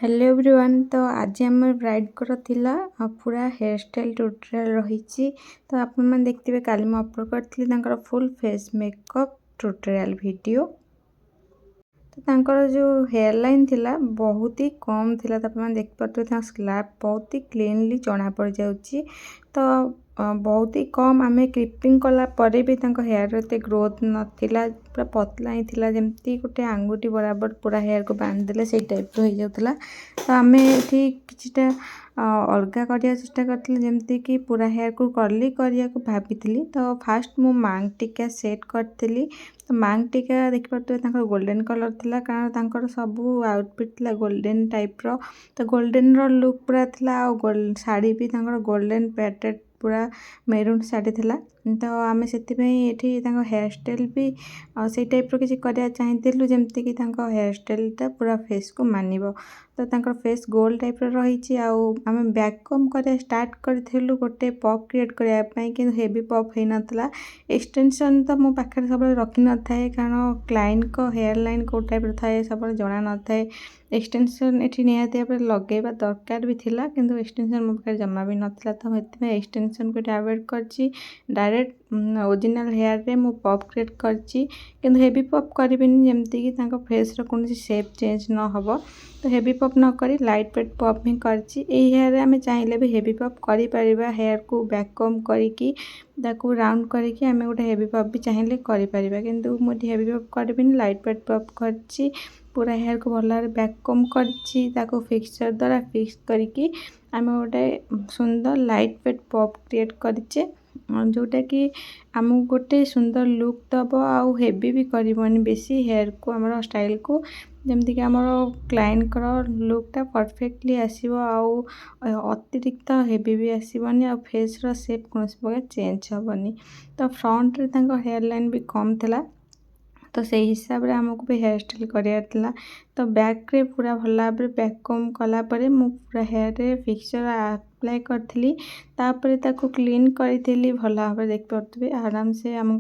Hello everyone. तो आज आम ब्राइड को थिला पूरा हेयर स्टाइल ट्यूटोरियल रही। तो आपण मैंने देखते काली मैं अपलोड करी full face makeup tutorial video. तो तांकर जो हेयर लाइन थिला बहुत ही कम थिला। तो आप देख पारे स्लैब बहुत ही क्लीनली जना पड़ जाउची। तो बहुत ही कम आम क्लिपिंग कला परे भी हेयर एत ग्रोथ नाला, पूरा पतला ही थिला, जमती गोटे आंगुठी बराबर पूरा हेयर को बांधिदेले से टाइप हो जाता। तो आम ये किटा अलग करने चेष्टा करी जमती कि पूरा हेयर को कर्ली करने को भाभी। तो फास्ट मु मांग टीका सेट करी। तो मांग टीका देखिए गोल्डन कलर थिला, कारण सबू आउटफिट थिला गोल्डन टाइप रो। तो गोल्डन रो लुक पूरा थिला। शाड़ी भी गोल्डन पैटेड पूरा मेरून शाड़ी थिला। तो आम से हेयर स्टाइल भी से टाइप रो किसी करिया चाहिए जमती कि हेयर स्टाइलटा पूरा फेस को मानिबो। तो फेस गोल टाइप रही। आम बैककम कर स्टार्ट करूँ गोटे पप क्रिएट करने कि हेवी पप हो नाला। एक्सटेंशन तो मो पाखे सब रखी न थाए, कारण क्लाइंट को हेयर लाइन कौ टाइप थाए सब जना न थाए। एक्सटेंशन ये निहाती भाव लगेवा दरकार भी थिला, किंतु एक्सटेंशन मो पाखे जमा भी नाला। तो ये एक्सटेंशन को अवॉइड कर डायरेक्ट ओरिजिनल हेयर रे मु पप क्रिएट करची, किंतु हेवी पप करी जमती कि फेस रो कौन शेप चेंज न हो। तो हेवी पप न करी लाइट वेट पप ही करची। हेयर आम चाहिए भी हेवी पप करि परिबा। हेयर को बैककम करिकी राउंड करिकी आम गोटे हेवी पप भी चाहिए करिपरिबा, किंतु मुझे हेवी पप करी लाइट वेट पप करची। पूरा हेयर को भल भाव बैककम करची, फिक्सर द्वारा फिक्स करके आम गोटे सुंदर लाइट वेट पप क्रिएट करें, जोटा कि आमको गोटे सुंदर लुक दब आउ हेवी भी करबनी बेसी हेयर को आमर स्टाइल को, जमती कि आमर क्लाइंट लुकटा परफेक्टली आसीबो आउ अतिरिक्त हेवी भी आसबनी आ फेस रो शेप कौन प्रकार चेंज हेबनी। तो फ्रंट रे हेयर लाइन भी कम थिला। तो से हिसाब रे आमको भी हेयर स्टाइल करार। तो बैक रे पूरा भल भाव बैककम कलापर मु पूरा हेयर रे फिक्सर अप्लाई करी। तापर ताको क्लीन करी भल भाव देख पारे आराम से आराम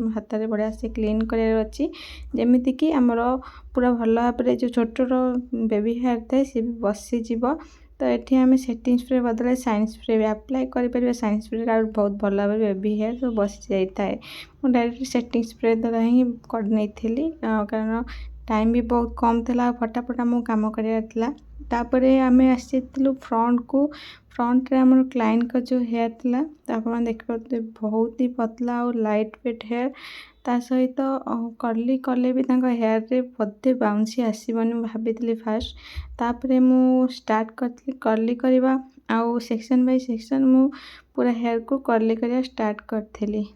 हाथ में बढ़िया से क्लीन करार अच्छी, जमीती कि आमर पूरा भल भाव जो छोट छोट बेबी हेयर थाए सी भी बसीज। तो ये आम सेटिंग स्प्रे बदले साइन स्प्रे भी अप्लाई करें। साइन स्प्रे बहुत भल भाव बेबी हेयर तो बसी जाए। मुझे डायरेक्ट सेटिंग स्प्रे द्वारा ही करनी, कारण टाइम भी बहुत कम था, फटाफट आम कम करार। आम आसी फ्रंट को। फ्रंट रे आम क्लाइंट का जो हेयर था तो आप देख पारे बहुत ही पतला और लाइट वेट हेयर। ता सहित कर्ली कले भी हेयर रे बोधे बाउंसी आसबनी भाभी फास्ट। तापर मु स्टार्ट करी कर्ली करवा आउ सेक्शन बाय सेक्शन मु पूरा हेयर को कर्ली करवा स्टार्ट करी।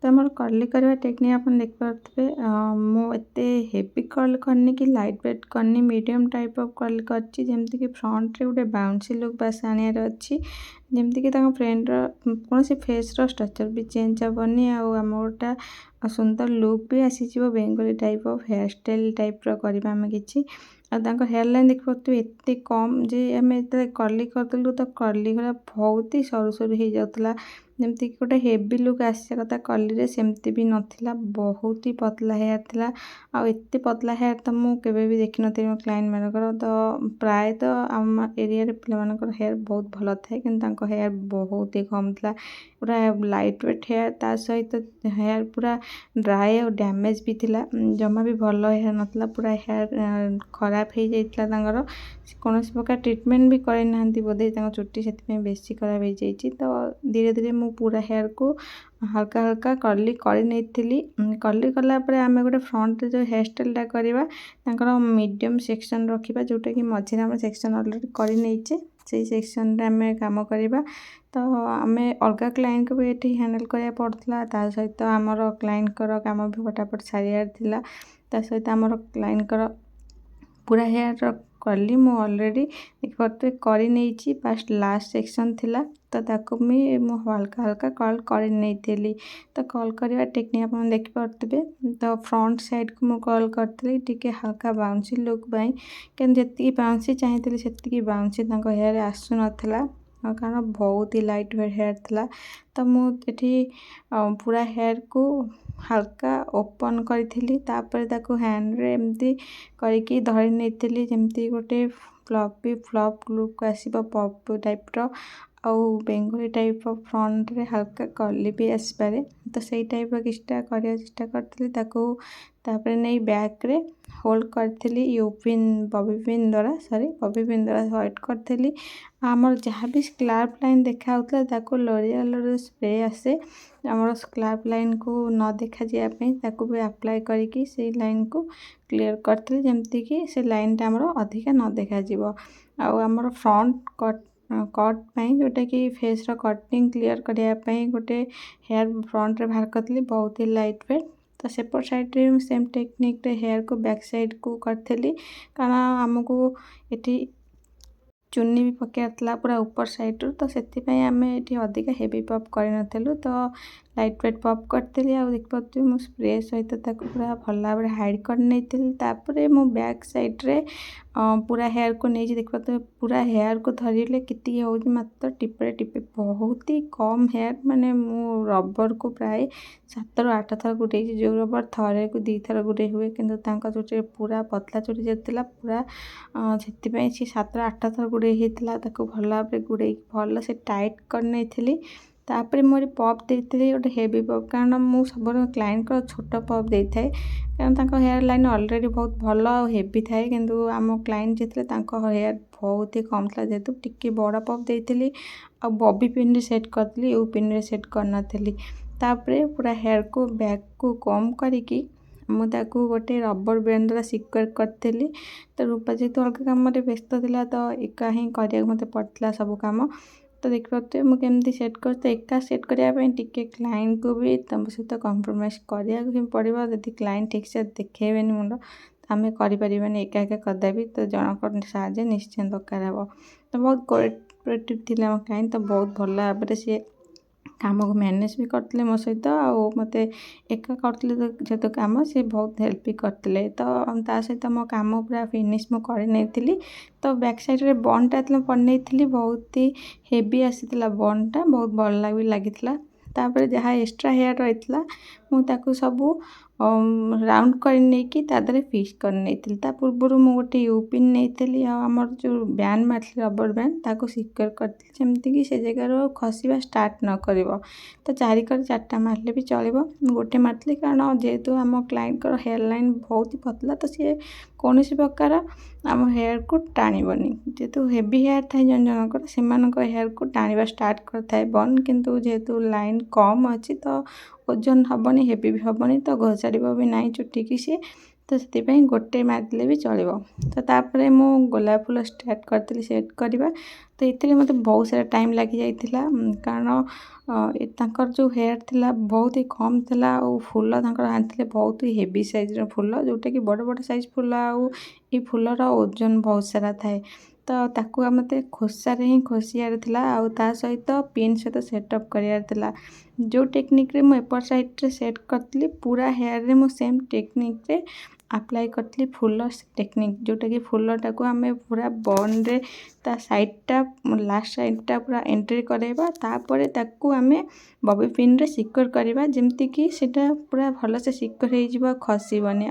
तो मोर कर्ली करवा टेक्निक आप देख पारे मुझे हेवी कर्ल करनी कि लाइट वेट करनी, मीडियम टाइप ऑफ कर्ल करची, जमती कि फ्रंट रे गोटे बाउंसी लुक बास आनियार अच्छी, जमती कि फ्रेंड कौन फेस रो स्ट्रक्चर भी चेंज हेबनी आम गोटा सुंदर लुक भी आसीज Bengali type of hair style type रो करबा आम किछि। हेयर लाइन देख पारे एत कम जे आम कर्ली करदेलु तो कर्ली गुड़ा बहुत ही सरू सरू हो जाता। ଯେମିତିକି ଗୋଟେ ହେଭି ଲୁକ୍ ଆସିବା କଥା କଲିରେ ସେମିତି ବି ନଥିଲା। ବହୁତ ହି ପତଲା ହେୟାର୍ ଥିଲା। ଆଉ ଏତେ ପତଲା ହେୟାର୍ ତ ମୁଁ କେବେ ବି ଦେଖିନଥିଲି ମୋ କ୍ଲାଏଣ୍ଟମାନଙ୍କର। ତ ପ୍ରାୟତଃ ଆମ ଏରିଆରେ ପିଲାମାନଙ୍କର ହେୟାର୍ ବହୁତ ଭଲ ଥାଏ, କିନ୍ତୁ ତାଙ୍କ ହେୟାର୍ ବହୁତ ହି କମ୍ ଥିଲା। ପୁରା ଲାଇଟ୍ ୱେଟ୍ ହେୟାର୍, ତା ସହିତ ହେୟାର୍ ପୁରା ଡ୍ରାଏ ଆଉ ଡ୍ୟାମେଜ୍ ବି ଥିଲା। ଜମା ବି ଭଲ ହେୟାର୍ ନଥିଲା। ପୁରା ହେୟାର୍ ଖରାପ ହେଇଯାଇଥିଲା ତାଙ୍କର। କୌଣସି ପ୍ରକାର ଟ୍ରିଟମେଣ୍ଟ ବି କରିନାହାନ୍ତି ବୋଧେ ତାଙ୍କ ଚୁଟି, ସେଥିପାଇଁ ବେଶୀ ଖରାପ ହେଇଯାଇଛି। ତ ଧୀରେ ଧୀରେ ମୁଁ ପୁରା ହେୟାର୍କୁ ହାଲକା ହାଲକା କର୍ଲି କରି ନେଇଥିଲି। କର୍ଲି କଲା ପରେ ଆମେ ଗୋଟେ ଫ୍ରଣ୍ଟରେ ଯେଉଁ ହେୟାର୍ ଷ୍ଟାଇଲ୍ଟା କରିବା, ତାଙ୍କର ମିଡ଼ିୟମ୍ ସେକ୍ସନ୍ ରଖିବା, ଯେଉଁଟାକି ମଝିରେ ଆମର ସେକ୍ସନ୍ ଅଲରେଡ଼ି କରି ନେଇଛେ, ସେଇ ସେକ୍ସନ୍ରେ ଆମେ କାମ କରିବା। ତ ଆମେ ଅଲଗା କ୍ଲାଏଣ୍ଟକୁ ବି ଏଠି ହ୍ୟାଣ୍ଡେଲ୍ କରିବାକୁ ପଡ଼ୁଥିଲା। ତା ସହିତ ଆମର କ୍ଲାଏଣ୍ଟଙ୍କର କାମ ବି ଫଟାଫଟ ସାରିବାର ଥିଲା। ତା ସହିତ ଆମର କ୍ଲାଏଣ୍ଟଙ୍କର ପୁରା ହେୟାର୍ କଲି ମୁଁ ଅଲରେଡ଼ି ଦେଖିପାରୁଥିବେ କରି ନେଇଛି। ଫାଷ୍ଟ ଲାଷ୍ଟ ସେକ୍ସନ୍ ଥିଲା, ତ ତାକୁ ବି ମୁଁ ହାଲକା ହାଲକା କର୍ଲ କରି ନେଇଥିଲି। ତ କର୍ଲ କରିବା ଟେକ୍ନିକ୍ ଆପଣ ଦେଖିପାରୁଥିବେ। ତ ଫ୍ରଣ୍ଟ ସାଇଡ଼୍କୁ ମୁଁ କର୍ଲ କରିଥିଲି ଟିକେ ହାଲକା ବାଉନ୍ସି ଲୁକ୍ ପାଇଁ, କିନ୍ତୁ ଯେତିକି ବାଉନ୍ସି ଚାହିଁଥିଲି ସେତିକି ବାଉନ୍ସି ତାଙ୍କ ହେୟାର୍ରେ ଆସୁନଥିଲା, କାରଣ ବହୁତ ହି ଲାଇଟ୍ ୱେଟ୍ ହେୟାର୍ ଥିଲା। ତ ମୁଁ ଏଠି ପୁରା ହେୟାର୍କୁ ହାଲକା ଓପନ୍ କରିଥିଲି, ତାପରେ ତାକୁ ହ୍ୟାଣ୍ଡରେ ଏମିତି କରିକି ଧରି ନେଇଥିଲି, ଯେମିତି ଗୋଟେ ଫ୍ଲପି ଫ୍ଲପ୍ ଲୁକ୍ ଆସିବ, ପପ୍ ଟାଇପ୍ର ଆଉ ବେଙ୍ଗଲୀ ଟାଇପ୍ର ଫ୍ରଣ୍ଟରେ ହାଲକା କର୍ଲି ବି ଆସିପାରେ। ତ ସେଇ ଟାଇପ୍ର କିଛିଟା କରିବାକୁ ଚେଷ୍ଟା କରିଥିଲି। ତାକୁ ତାପରେ ନେଇ ବ୍ୟାକ୍ରେ ହୋଲ୍ଡ କରିଥିଲି ବବି ପିନ୍ ଦ୍ୱାରା ହ୍ୱାଇଟ୍ କରିଥିଲି। ଆମର ଯାହା ବି ସ୍କାଲ୍ପ ଲାଇନ୍ ଦେଖାହେଉଥିଲା ତାକୁ ଲୋରିଆଲର ସ୍ପ୍ରେ ଆସେ ଆମର ସ୍କାଲ୍ପ ଲାଇନ୍କୁ ନ ଦେଖାଯିବା ପାଇଁ, ତାକୁ ବି ଆପ୍ଲାଏ କରିକି ସେଇ ଲାଇନ୍କୁ କ୍ଲିୟର୍ କରିଥିଲି, ଯେମିତିକି ସେ ଲାଇନ୍ଟା ଆମର ଅଧିକା ନ ଦେଖାଯିବ। ଆଉ ଆମର ଫ୍ରଣ୍ଟ କଟ୍ ପାଇଁ, ଯେଉଁଟାକି ଫେସ୍ର କଟିଂ କ୍ଲିୟର୍ କରିବା ପାଇଁ ଗୋଟେ ହେୟାର୍ ଫ୍ରଣ୍ଟରେ ବାହାର କରିଥିଲି, ବହୁତ ହି ଲାଇଟ୍ ୱେଟ୍। ତ ସେପଟ ସାଇଡ଼୍ରେ ମୁଁ ସେମ୍ ଟେକ୍ନିକ୍ରେ ହେୟାର୍କୁ ବ୍ୟାକ୍ ସାଇଡ଼୍କୁ କରିଥିଲି, କାରଣ ଆମକୁ ଏଠି ଚୁନି ବି ପକାଇବାର ଥିଲା ପୁରା ଉପର ସାଇଡ଼୍ରୁ। ତ ସେଥିପାଇଁ ଆମେ ଏଠି ଅଧିକା ହେଭି ପପ୍ କରିନଥିଲୁ, ତ ଲାଇଟ୍ ୱେଟ୍ ପପ୍ କରିଥିଲି। ଆଉ ଦେଖିପାରୁଥିବେ ମୁଁ ସ୍ପ୍ରେ ସହିତ ତାକୁ ପୁରା ଭଲ ଭାବରେ ହାଇଡ଼୍ କରି ନେଇଥିଲି। ତାପରେ ମୁଁ ବ୍ୟାକ୍ ସାଇଡ଼୍ରେ ପୁରା ହେୟାର୍କୁ ନେଇଛି, ଦେଖିପାରୁଥିବେ ପୁରା ହେୟାର୍କୁ ଧରିଲେ କେତିକି ହେଉଛି, ମାତ୍ର ଟିପେ ଟିପେ, ବହୁତ ହି କମ୍ ହେୟାର୍। ମାନେ ମୁଁ ରବରକୁ ପ୍ରାୟ 7ରୁ 8 ଥର ଗୁଡ଼େଇଛି, ଯେଉଁ ରବର ଥରେକୁ 2 ଥର ଗୁଡ଼େଇ ହୁଏ, କିନ୍ତୁ ତାଙ୍କ ଚୁଟିରେ ପୁରା ପତଲା ଚୁଟି ଯେଥିଲା ପୁରା, ସେଥିପାଇଁ ସେ 7ରୁ 8 ଥର ଗୁଡ଼େଇ ହେଇଥିଲା। ତାକୁ ଭଲ ଭାବରେ ଗୁଡ଼େଇକି ଭଲ ସେ ଟାଇଟ୍ କରି ନେଇଥିଲି। ତାପରେ ମୁଁ ଏଠି ପପ୍ ଦେଇଥିଲି ଗୋଟେ ହେଭି ପପ୍, କାରଣ ମୁଁ ସବୁବେଳେ କ୍ଲାଏଣ୍ଟଙ୍କର ଛୋଟ ପପ୍ ଦେଇଥାଏ, କାରଣ ତାଙ୍କ ହେୟାର୍ ଲାଇନ୍ ଅଲରେଡ଼ି ବହୁତ ଭଲ ଆଉ ହେଭି ଥାଏ। କିନ୍ତୁ ଆମ କ୍ଲାଏଣ୍ଟ ଯିଏ ଥିଲେ ତାଙ୍କ ହେୟାର୍ ବହୁତ ହି କମ୍ ଥିଲା, ଯେହେତୁ ଟିକେ ବଡ଼ ପପ୍ ଦେଇଥିଲି। ଆଉ ବବି ପିନ୍ରେ ସେଟ୍ କରିଥିଲି, ୟୁ ପିନ୍ରେ ସେଟ୍ କରିନଥିଲି। ତାପରେ ପୁରା ହେୟାର୍କୁ ବ୍ୟାକ୍କୁ କମ୍ କରିକି ମୁଁ ତାକୁ ଗୋଟେ ରବର ବ୍ୟାଣ୍ଡ ଦ୍ୱାରା ସିକ୍ୟୁର୍ କରିଥିଲି। ତ ରୂପା ଯେହେତୁ ଅଲଗା କାମରେ ବ୍ୟସ୍ତ ଥିଲା, ତ ଏକା ହିଁ କରିବାକୁ ମୋତେ ପଡ଼ିଥିଲା ସବୁ କାମ। ତ ଦେଖିପାରୁଥିବେ ମୁଁ କେମିତି ସେଟ୍ କରୁଛି। ତ ଏକା ସେଟ୍ କରିବା ପାଇଁ ଟିକେ କ୍ଲାଏଣ୍ଟକୁ ବି ତମ ସହିତ କମ୍ପ୍ରମାଇଜ୍ କରିବାକୁ ହିଁ ପଡ଼ିବ। ଯଦି କ୍ଲାଏଣ୍ଟ ଠିକ୍ସେ ଦେଖେଇବେନି ମୁଣ୍ଡ, ଆମେ କରିପାରିବାନି ଏକା ଏକା କଦାପି। ତ ଜଣଙ୍କର ସାହାଯ୍ୟ ନିଶ୍ଚୟ ଦରକାର ହେବ। ତ ବହୁତ କୋଅପରେଟିଭ୍ ଥିଲେ ଆମ କ୍ଲାଏଣ୍ଟ, ତ ବହୁତ ଭଲ ଭାବରେ ସିଏ କାମକୁ ମ୍ୟାନେଜ୍ ବି କରିଥିଲେ ମୋ ସହିତ, ଆଉ ମୋତେ ଏକା କରିଥିଲେ ଯେହେତୁ କାମ, ସେ ବହୁତ ହେଲ୍ପ ବି କରିଥିଲେ। ତ ତା ସହିତ ମୋ କାମ ପୁରା ଫିନିଶ୍ ମୁଁ କରି ନେଇଥିଲି। ତ ବ୍ୟାକ୍ ସାଇଡ଼୍ରେ ବନ୍ଟା ଯେତେବେଳେ ବନେଇଥିଲି, ବହୁତ ହି ହେଭି ଆସିଥିଲା ବନ୍ଟା, ବହୁତ ଭଲ ବି ଲାଗିଥିଲା। ତାପରେ ଯାହା ଏକ୍ସଟ୍ରା ହେୟାର୍ ରହିଥିଲା ମୁଁ ତାକୁ ସବୁ ରାଉଣ୍ଡ କରି ନେଇକି ତା ଦେହରେ ଫିକ୍ସ କରି ନେଇଥିଲି। ତା ପୂର୍ବରୁ ମୁଁ ଗୋଟେ ୟୁ ପିନ୍ ନେଇଥିଲି, ଆଉ ଆମର ଯେଉଁ ବ୍ୟାଣ୍ଡ ମାରିଥିଲି ରବର ବ୍ୟାଣ୍ଡ, ତାକୁ ସିକ୍ୟୁର୍ କରିଥିଲି, ଯେମିତିକି ସେ ଜାଗାରୁ ଆଉ ଖସିବା ଷ୍ଟାର୍ଟ ନ କରିବ। ତ ଚାରିକରେ 4ଟା ମାରିଲେ ବି ଚଳିବ, ମୁଁ ଗୋଟେ ମାରିଥିଲି, କାରଣ ଯେହେତୁ ଆମ କ୍ଲାଏଣ୍ଟଙ୍କର ହେୟାର୍ ଲାଇନ୍ ବହୁତ ହି ପତଲା, ତ ସିଏ କୌଣସି ପ୍ରକାର ଆମ ହେୟାର୍କୁ ଟାଣିବନି। ଯେହେତୁ ହେଭି ହେୟାର୍ ଥାଏ ଜଣ ଜଣଙ୍କର, ସେମାନଙ୍କ ହେୟାର୍କୁ ଟାଣିବା ଷ୍ଟାର୍ଟ କରିଥାଏ ବନ୍, କିନ୍ତୁ ଯେହେତୁ ଲାଇନ୍ କମ୍ ଅଛି ତ ଓଜନ ହେବନି, ହେଭି ବି ହେବନି, ତ ଘୋଷାଡ଼ିବ ବି ନାହିଁ ଚୁଟିକି ସିଏ। ତ ସେଥିପାଇଁ ଗୋଟେ ମାରିଦେଲେ ବି ଚଳିବ। ତ ତାପରେ ମୁଁ ଗୋଲାପ ଫୁଲ ଷ୍ଟାର୍ଟ କରିଥିଲି ସେଟ୍ କରିବା। ତ ଏଥିରେ ମୋତେ ବହୁତ ସାରା ଟାଇମ୍ ଲାଗିଯାଇଥିଲା, କାରଣ ତାଙ୍କର ଯେଉଁ ହେୟାର୍ ଥିଲା ବହୁତ ହି କମ୍ ଥିଲା, ଆଉ ଫୁଲ ତାଙ୍କର ଆଣିଥିଲେ ବହୁତ ହି ହେଭି ସାଇଜ୍ର ଫୁଲ, ଯେଉଁଟାକି ବଡ଼ ବଡ଼ ସାଇଜ୍ ଫୁଲ, ଆଉ ଏ ଫୁଲର ଓଜନ ବହୁତ ସାରା ଥାଏ। ତ ତାକୁ ମୋତେ ଖୋସାରେ ହିଁ ଖୋସିବାର ଥିଲା, ଆଉ ତା ସହିତ ପିନ୍ ସହିତ ସେଟ୍ଅପ୍ କରିବାର ଥିଲା। जो टेक्निक रे मुझे एपर साइड रे सेट करती पूरा हेयर रे मु सेम टेक्निक रे अप्लाई करती फुल टेक्निक जोटा कि फुलटा को आम पूरा बन रे ता साइडटा लास्ट साइडटा पूरा एंट्री करवा तापर ताकू आम बॉबी पिन रे सिक्योर करवा जमती कि सेटा पूरा भल से सिक्योर हो खसबनी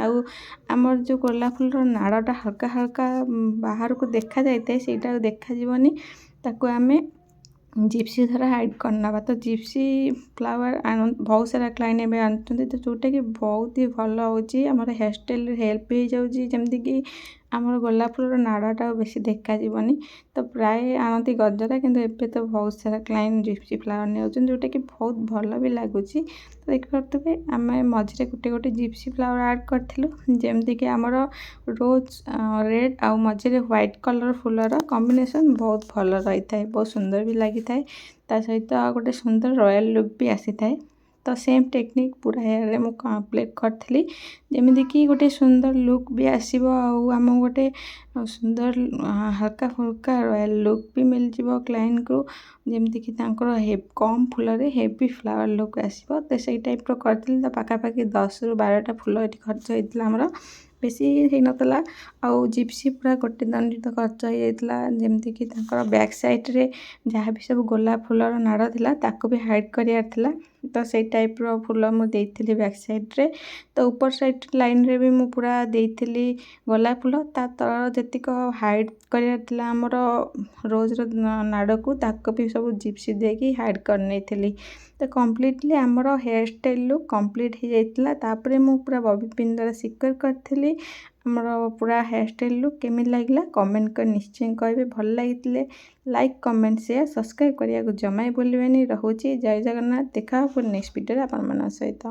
आमर जो गोलाप फुलर नाड़टा हल्का हल्का बाहर को देखा जाए से देखा ताकू आम जिप्सी द्वारा हाइड करना तो जिप्सी फ्लावर बहुत सारा क्लाइंट एवं आनुंट तो जोटा कि बहुत ही भल होमर हेयर स्टाइल हेल्प हो जाऊँगी जमती कि आमर गोलाप फुलर नाड़टा बेसी देखा तो प्राय आनती गजरा किंतु एबे तो बहुत सारा क्लाइंट जिप्सी फ्लावर नहीं जोटा कि बहुत भल भी लगुच तो देखिए आम मझे गोटे गोटे जिप्सी फ्लावर ऐड करूँ जमती कि आमर रोज रेड आउ मझे व्हाइट कलर फुलर कॉम्बिनेशन बहुत भल रही है बहुत सुंदर भी लगी था सहित गोटे सुंदर रॉयल लुक भी आसी था तो सेम टेक्निक पूरा हेयर रे मु कंप्लीट करी जमी कि गोटे सुंदर लुक भी आसो आम गोटे सुंदर हल्का फुल्का रॉयल लुक भी मिल जाव क्लाइंट को जमती कि कम फुल हेवी फ्लावर लुक आसो तो सही टाइप करी तो पाखापाखि 10 ରୁ 12टा फुल ये खर्च होता आमर बेसी हो नाला आउ जिप्सी पूरा गोटे दंडित खर्च हो जाता जमती कि बैक साइड रे जहाँ भी सब गोलाप फुलर नाड़ था ताको भी हाइड करार तो सही टाइप रो फुल मुझे बैक साइड रे तो ऊपर साइड लाइन रे भी मु पूरा देती गोलाप फुल ता तल जेतिक हाइड करार आमर रोज नाड़ को ताको भी सब जिप्सी देकी हाइड कर तो कम्प्लीटली आमर हेयर स्टाइल लुक कम्प्लीट हो जाता मु पूरा बॉबी पिन द्वारा सिक्योर करी आमर पूरा हेयर स्टाइल लुक केमी लगे कमेंट कर निश्चय कहे भल लगी लाइक कमेंट शेयर सब्सक्राइब करने को जमा भूलें रोचे जय जगन्नाथ देखा नेक्स्ट वीडियो आपण सहित।